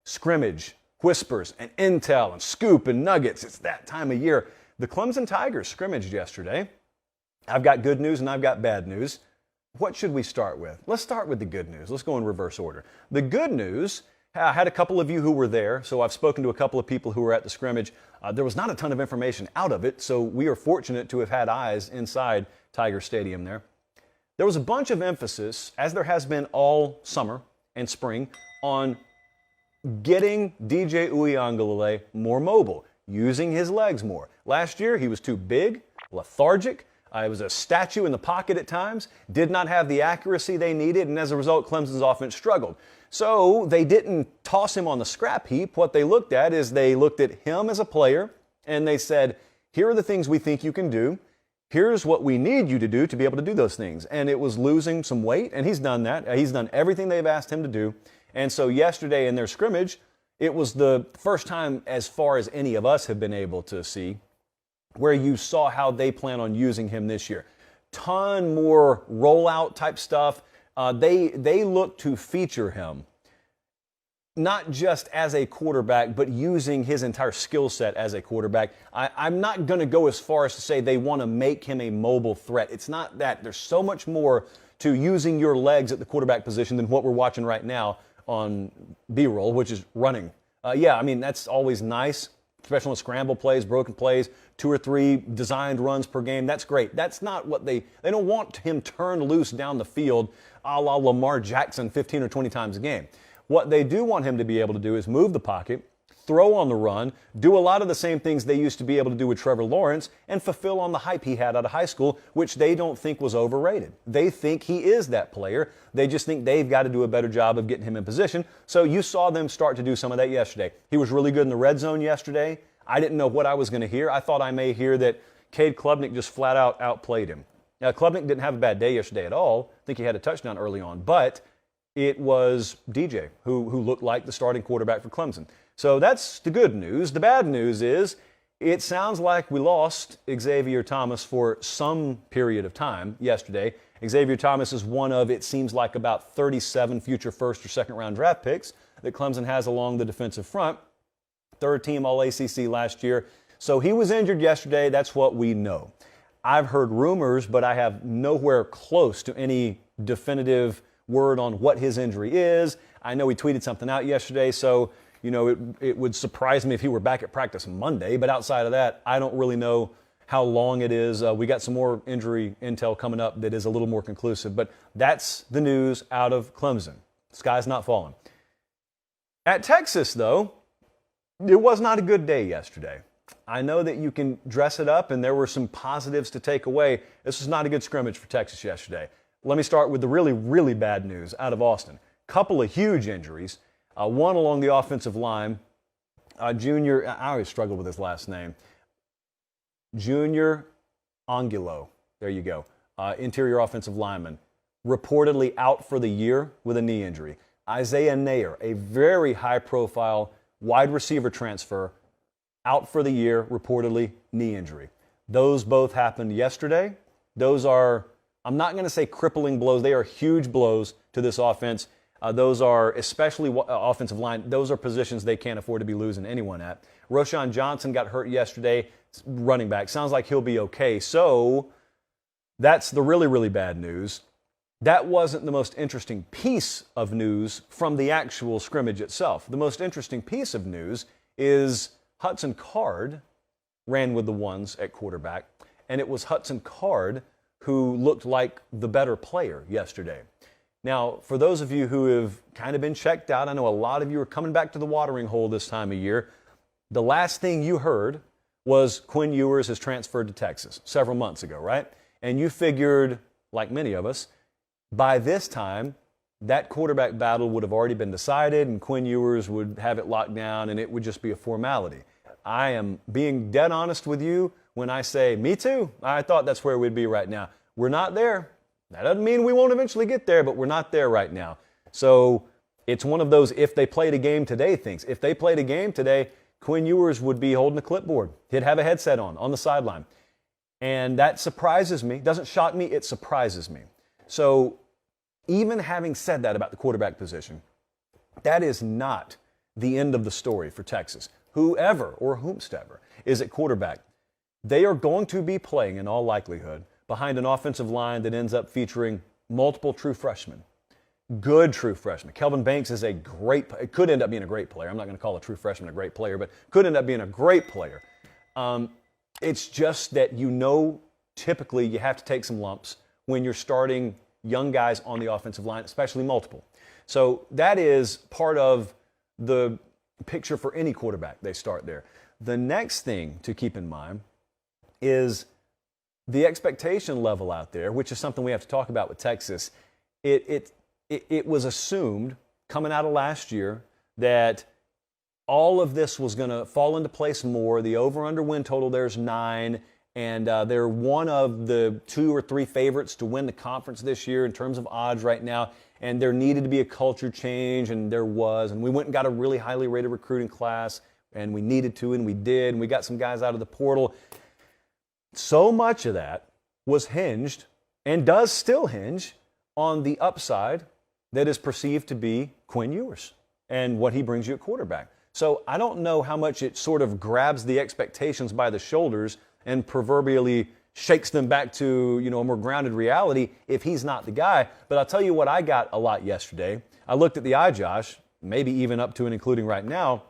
Scrimmage, whispers, and intel, and scoop, and nuggets. It's that time of year. The Clemson Tigers scrimmaged yesterday. I've got good news and I've got bad news. What should we start with? Let's start with the good news. Let's go in reverse order. The good news, I had a couple of you who were there, so I've spoken to a couple of people who were at the scrimmage. There was not a ton of information out of it, so we are fortunate to have had eyes inside Tiger Stadium there. There was a bunch of emphasis, as there has been all summer and spring, on getting DJ Uiagalelei more mobile, using his legs more. Last year, he was too big, lethargic. He was a statue in the pocket at times, did not have the accuracy they needed, and as a result, Clemson's offense struggled. So they didn't toss him on the scrap heap. What they looked at is they looked at him as a player, and they said, here are the things we think you can do. Here's what we need you to do to be able to do those things. And it was losing some weight, and he's done that. He's done everything they've asked him to do. And so yesterday in their scrimmage, it was the first time, as far as any of us have been able to see, where you saw how they plan on using him this year. Ton more rollout type stuff. They look to feature him, not just as a quarterback, but using his entire skill set as a quarterback. I'm not going to go as far as to say they want to make him a mobile threat. It's not that. There's so much more to using your legs at the quarterback position than what we're watching right now on B-roll, which is running. That's always nice, especially on scramble plays, broken plays, 2 or 3 designed runs per game. That's great. That's not what they don't want him turned loose down the field a la Lamar Jackson 15 or 20 times a game. What they do want him to be able to do is move the pocket, throw on the run, do a lot of the same things they used to be able to do with Trevor Lawrence, and fulfill on the hype he had out of high school, which they don't think was overrated. They think he is that player. They just think they've got to do a better job of getting him in position. So you saw them start to do some of that yesterday. He was really good in the red zone yesterday. I didn't know what I was going to hear. I thought I may hear that Cade Klubnik just flat out outplayed him. Now, Klubnik didn't have a bad day yesterday at all. I think he had a touchdown early on, but it was DJ who looked like the starting quarterback for Clemson. So that's the good news. The bad news is it sounds like we lost Xavier Thomas for some period of time yesterday. Xavier Thomas is one of, it seems like, about 37 future first or second round draft picks that Clemson has along the defensive front. Third team All-ACC last year. So he was injured yesterday. That's what we know. I've heard rumors, but I have nowhere close to any definitive word on what his injury is. I know he tweeted something out yesterday, so it would surprise me if he were back at practice Monday. But outside of that, I don't really know how long it is. We got some more injury intel coming up that is a little more conclusive. But that's the news out of Clemson. Sky's not falling. At Texas, though, it was not a good day yesterday. I know that you can dress it up, and there were some positives to take away. This was not a good scrimmage for Texas yesterday. Let me start with the really, really bad news out of Austin. Couple of huge injuries. One along the offensive line. Junior, I always struggle with his last name. Junior Angulo. There you go. Interior offensive lineman. Reportedly out for the year with a knee injury. Isaiah Nair, a very high-profile wide receiver transfer, out for the year, reportedly knee injury. Those both happened yesterday. Those are, I'm not going to say crippling blows. They are huge blows to this offense. Those are, especially offensive line, those are positions they can't afford to be losing anyone at. Roschon Johnson got hurt yesterday, running back. Sounds like he'll be okay. So that's the really, really bad news. That wasn't the most interesting piece of news from the actual scrimmage itself. The most interesting piece of news is Hudson Card ran with the ones at quarterback, and it was Hudson Card who looked like the better player yesterday. Now, for those of you who have kind of been checked out, I know a lot of you are coming back to the watering hole this time of year. The last thing you heard was Quinn Ewers has transferred to Texas several months ago, right? And you figured, like many of us, by this time, that quarterback battle would have already been decided and Quinn Ewers would have it locked down and it would just be a formality. I am being dead honest with you when I say, me too. I thought that's where we'd be right now. We're not there. That doesn't mean we won't eventually get there, but we're not there right now. So it's one of those if they played a game today things. If they played a game today, Quinn Ewers would be holding a clipboard. He'd have a headset on the sideline. And that surprises me. Doesn't shock me, it surprises me. So even having said that about the quarterback position, that is not the end of the story for Texas. Whoever or whomstever is at quarterback, they are going to be playing, in all likelihood, behind an offensive line that ends up featuring multiple true freshmen. Good true freshmen. Kelvin Banks is it could end up being a great player. I'm not going to call a true freshman a great player, but could end up being a great player. It's just that typically you have to take some lumps when you're starting young guys on the offensive line, especially multiple. So that is part of the picture for any quarterback. They start there. The next thing to keep in mind is the expectation level out there, which is something we have to talk about with Texas. It was assumed coming out of last year that all of this was going to fall into place more. The over-under win total there's 9, and they're one of the 2 or 3 favorites to win the conference this year in terms of odds right now. And there needed to be a culture change, and there was. And we went and got a really highly rated recruiting class, and we needed to, and we did. And we got some guys out of the portal. So much of that was hinged, and does still hinge, on the upside that is perceived to be Quinn Ewers and what he brings you at quarterback. So I don't know how much it sort of grabs the expectations by the shoulders and proverbially shakes them back to, a more grounded reality if he's not the guy. But I'll tell you what I got a lot yesterday. I looked at the iJosh, maybe even up to and including right now,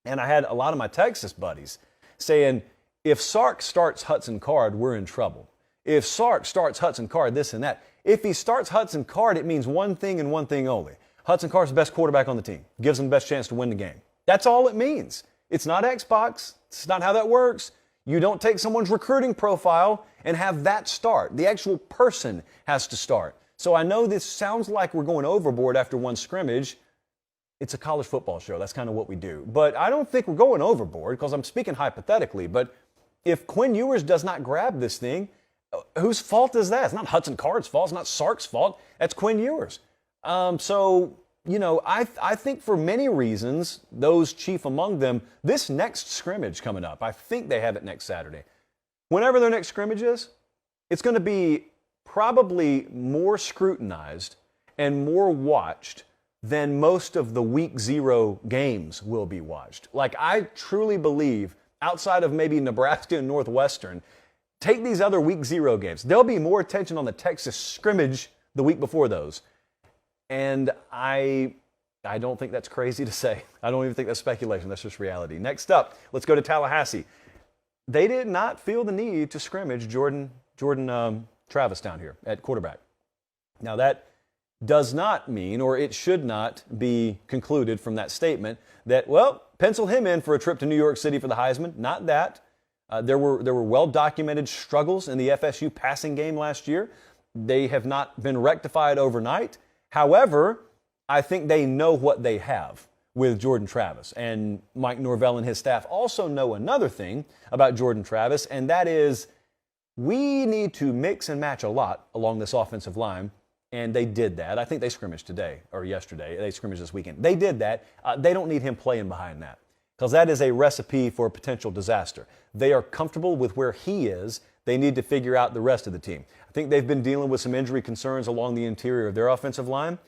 and I had a lot of my Texas buddies saying, if Sark starts Hudson Card, we're in trouble. If Sark starts Hudson Card, this and that. If he starts Hudson Card, it means one thing and one thing only. Hudson Card's the best quarterback on the team. Gives him the best chance to win the game. That's all it means. It's not Xbox. It's not how that works. You don't take someone's recruiting profile and have that start. The actual person has to start. So I know this sounds like we're going overboard after one scrimmage. It's a college football show. That's kind of what we do. But I don't think we're going overboard because I'm speaking hypothetically. But if Quinn Ewers does not grab this thing, whose fault is that? It's not Hudson Card's fault. It's not Sark's fault. That's Quinn Ewers. I think for many reasons, those chief among them, this next scrimmage coming up, I think they have it next Saturday. Whenever their next scrimmage is, it's going to be probably more scrutinized and more watched than most of the week 0 games will be watched. Like, I truly believe, outside of maybe Nebraska and Northwestern, take these other week 0 games. There'll be more attention on the Texas scrimmage the week before those. And I don't think that's crazy to say. I don't even think that's speculation. That's just reality. Next up, let's go to Tallahassee. They did not feel the need to scrimmage Jordan Travis down here at quarterback. Now that does not mean, or it should not be concluded from that statement, that, pencil him in for a trip to New York City for the Heisman. Not that. There were well-documented struggles in the FSU passing game last year. They have not been rectified overnight. However, I think they know what they have with Jordan Travis. And Mike Norvell and his staff also know another thing about Jordan Travis, and that is we need to mix and match a lot along this offensive line, and they did that. I think they scrimmaged today or yesterday. They scrimmaged this weekend. They did that. They don't need him playing behind that because that is a recipe for potential disaster. They are comfortable with where he is. They need to figure out the rest of the team. I think they've been dealing with some injury concerns along the interior of their offensive line.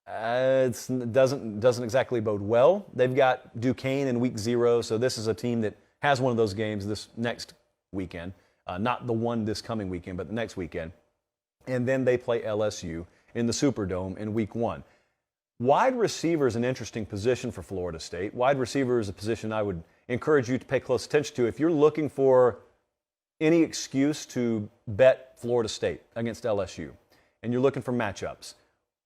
It doesn't exactly bode well. They've got Duquesne in week 0, so this is a team that has one of those games this next weekend. Not the one this coming weekend, but the next weekend. And then they play LSU in the Superdome in week 1. Wide receiver is an interesting position for Florida State. Wide receiver is a position I would encourage you to pay close attention to if you're looking for any excuse to bet Florida State against LSU and you're looking for matchups.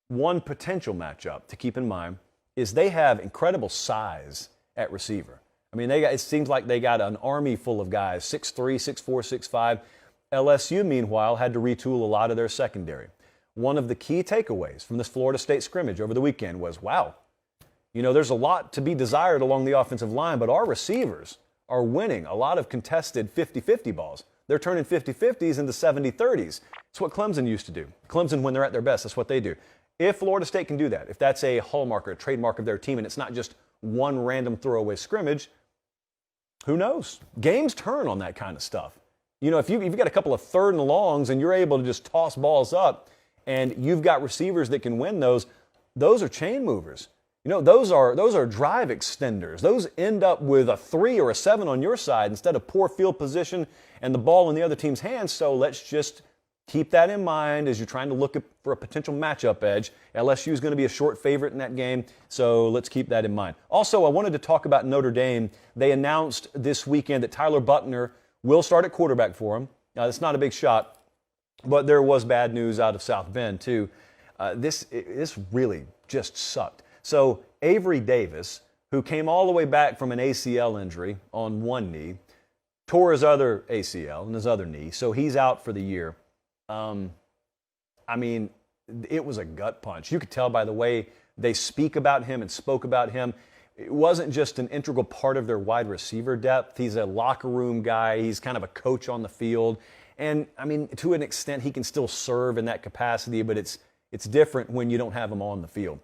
One potential matchup to keep in mind is they have incredible size at receiver. I mean, it seems like they got an army full of guys, 6'3", 6'4", 6'5". LSU, meanwhile, had to retool a lot of their secondary. One of the key takeaways from this Florida State scrimmage over the weekend was, wow, there's a lot to be desired along the offensive line, but our receivers are winning a lot of contested 50-50 balls. They're turning 50-50s into 70-30s. It's what Clemson used to do. Clemson, when they're at their best, that's what they do. If Florida State can do that, if that's a hallmark or a trademark of their team and it's not just one random throwaway scrimmage, who knows? Games turn on that kind of stuff. If you've got a couple of 3rd and longs and you're able to just toss balls up and you've got receivers that can win those are chain movers. those are drive extenders. Those end up with a 3 or a 7 on your side instead of poor field position and the ball in the other team's hands. So let's just keep that in mind as you're trying to look for a potential matchup edge. LSU is going to be a short favorite in that game, so let's keep that in mind. Also, I wanted to talk about Notre Dame. They announced this weekend that Tyler Buckner will start at quarterback for them. Now, that's not a big shot, but there was bad news out of South Bend, too. This really just sucked. So Avery Davis, who came all the way back from an ACL injury on one knee, tore his other ACL in his other knee, so he's out for the year. I mean, it was a gut punch. You could tell by the way they speak about him and spoke about him. It wasn't just an integral part of their wide receiver depth. He's a locker room guy. He's kind of a coach on the field. And, I mean, to an extent, he can still serve in that capacity, but it's different when you don't have him on the field.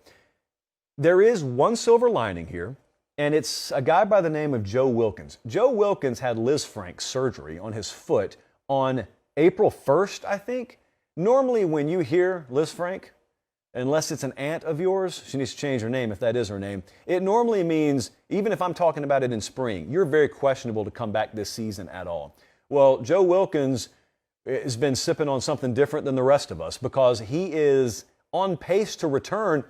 There is one silver lining here, and it's a guy by the name of Joe Wilkins. Joe Wilkins had Liz Frank surgery on his foot on April 1st, I think. Normally when you hear Liz Frank, unless it's an aunt of yours, she needs to change her name if that is her name, it normally means, even if I'm talking about it in spring, you're very questionable to come back this season at all. Well, Joe Wilkins has been sipping on something different than the rest of us because he is on pace to return,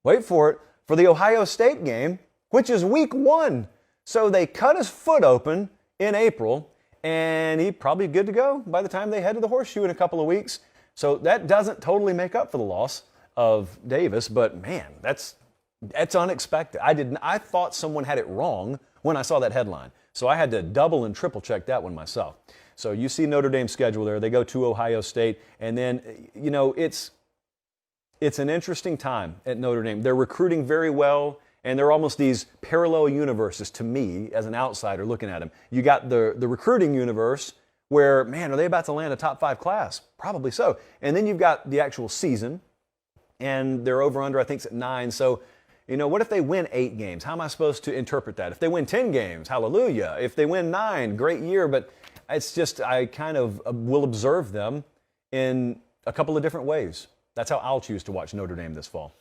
wait for it, for the Ohio State game, which is week 1. So they cut his foot open in April, and he's probably good to go by the time they head to the Horseshoe in a couple of weeks. So that doesn't totally make up for the loss of Davis, but man, that's unexpected. I thought someone had it wrong when I saw that headline. So I had to double and triple check that one myself. So you see Notre Dame's schedule there. They go to Ohio State, and then, it's an interesting time at Notre Dame. They're recruiting very well, and they're almost these parallel universes to me as an outsider looking at them. You got the recruiting universe where, man, are they about to land a top 5 class? Probably so. And then you've got the actual season, and they're over under, I think, at 9. So, what if they win 8 games? How am I supposed to interpret that? If they win 10 games, hallelujah. If they win 9, great year. But it's just, I kind of will observe them in a couple of different ways. That's how I'll choose to watch Notre Dame this fall.